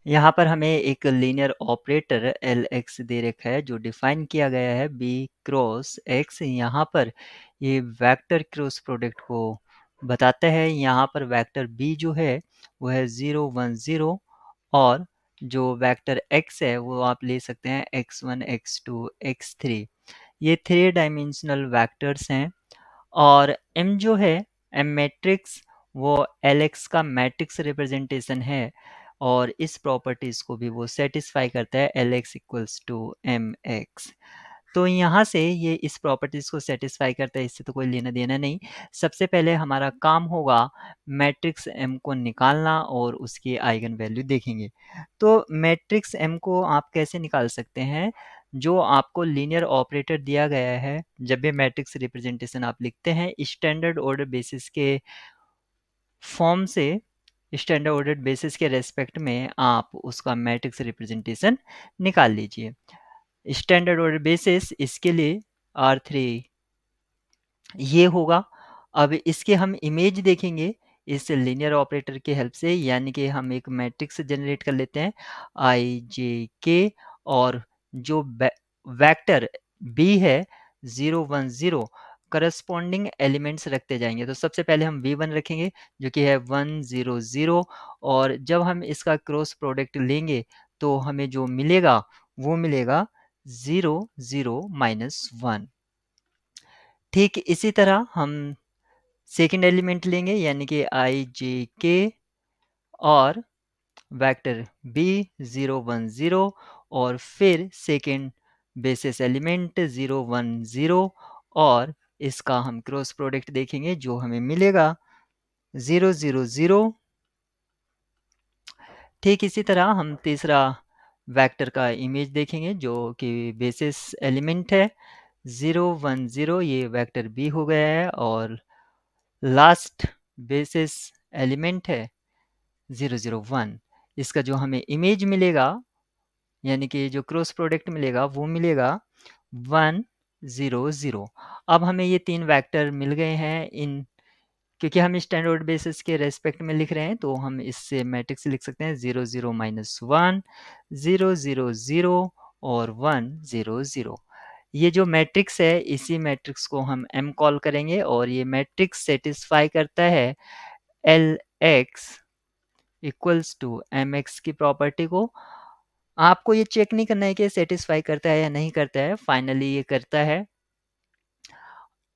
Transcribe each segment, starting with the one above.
यहाँ पर हमें एक लीनियर ऑपरेटर Lx दे रखा है जो डिफाइन किया गया है b क्रॉस x। यहाँ पर ये वेक्टर क्रॉस प्रोडक्ट को बताता है। यहाँ पर वेक्टर b जो है वो है 0 1 0 और जो वेक्टर x है वो आप ले सकते हैं x1 x2 x3। ये 3 डायमेंशनल वेक्टर्स हैं। और m जो है m मैट्रिक्स वो Lx का मैट्रिक्स रिप्रेजेंटेशन है और इस प्रॉपर्टीज को भी वो सेटिस्फाई करता है Lx इक्वल्स टू mx। तो यहाँ से ये इस प्रॉपर्टीज को सेटिस्फाई करता है, इससे तो कोई लेना देना नहीं। सबसे पहले हमारा काम होगा मैट्रिक्स m को निकालना और उसकी आइगन वैल्यू देखेंगे। तो मैट्रिक्स m को आप कैसे निकाल सकते हैं? जो आपको लीनियर ऑपरेटर दिया गया है, जब भी मैट्रिक्स रिप्रेजेंटेशन आप लिखते हैं स्टैंडर्ड ऑर्डर बेसिस के फॉर्म से, स्टैंडर्ड ऑर्डर बेसिस के रेस्पेक्ट में आप उसका मैट्रिक्स रिप्रेजेंटेशन निकाल लीजिए। स्टैंडर्ड ऑर्डर बेसिस इसके लिए R3 ये होगा। अब इसके हम इमेज देखेंगे इस लीनियर ऑपरेटर की हेल्प से, यानी कि हम एक मैट्रिक्स जनरेट कर लेते हैं I J K और जो वेक्टर b है 0 1 0 करस्पॉन्डिंग एलिमेंट्स रखते जाएंगे। तो सबसे पहले हम v1 रखेंगे जो कि है 1 0 0 और जब हम इसका क्रॉस प्रोडक्ट लेंगे तो हमें जो मिलेगा वो मिलेगा 0 0 -1। ठीक इसी तरह हम सेकेंड एलिमेंट लेंगे यानी कि I J K और वेक्टर b 0 1 0 और फिर सेकेंड बेसिस एलिमेंट 0 1 0 और इसका हम क्रॉस प्रोडक्ट देखेंगे जो हमें मिलेगा 0 0 0। ठीक इसी तरह हम तीसरा वेक्टर का इमेज देखेंगे जो कि बेसिस एलिमेंट है 0 1 0, ये वेक्टर b हो गया है और लास्ट बेसिस एलिमेंट है 0 0 1। इसका जो हमें इमेज मिलेगा यानी कि जो क्रॉस प्रोडक्ट मिलेगा वो मिलेगा 1 0 0। अब हमें ये तीन वेक्टर मिल गए हैं। इन क्योंकि हम स्टैंडर्ड बेसिस के रेस्पेक्ट में लिख रहे हैं तो हम इससे मैट्रिक्स लिख सकते हैं 0 0 -1 0 0 0 और 1 0 0। ये जो मैट्रिक्स है इसी मैट्रिक्स को हम m कॉल करेंगे और ये मैट्रिक्स सेटिस्फाई करता है Lx इक्वल्स टू mx की प्रॉपर्टी को। आपको ये चेक नहीं करना है कि सेटिस्फाई करता है या नहीं करता है, फाइनली ये करता है।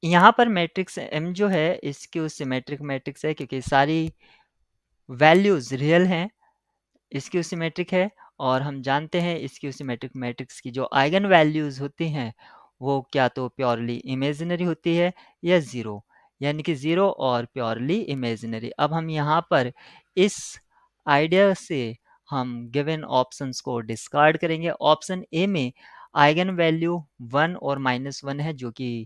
यहाँ पर मैट्रिक्स m जो है इसकी सिमेट्रिक मैट्रिक्स है क्योंकि सारी वैल्यूज रियल हैं, इसकी सिमेट्रिक है और हम जानते हैं इसकी सिमेट्रिक मैट्रिक्स की जो आइगन वैल्यूज होती हैं वो क्या तो प्योरली इमेजिनरी होती है या ज़ीरो, यानी कि ज़ीरो और प्योरली इमेजिनरी। अब हम यहाँ पर इस आइडिया से हम गिवन ऑप्शंस को डिस्कार्ड करेंगे। ऑप्शन ए में आइगन वैल्यू 1 और -1 है जो कि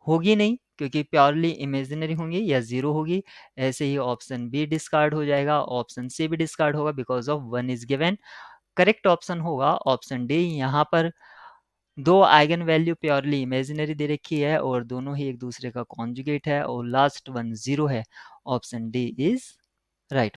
होगी नहीं क्योंकि प्योरली इमेजिनरी होंगी या ज़ीरो होगी। ऐसे ही ऑप्शन बी डिस्कार्ड हो जाएगा, ऑप्शन सी भी डिस्कार्ड होगा because of 1 is given. Correct option होगा ऑप्शन डी। यहाँ पर दो आइगन वैल्यू प्योरली इमेजिनरी दे रखी है और दोनों ही एक दूसरे का कॉन्जुगेट है और लास्ट वन 0 है। Option D is right.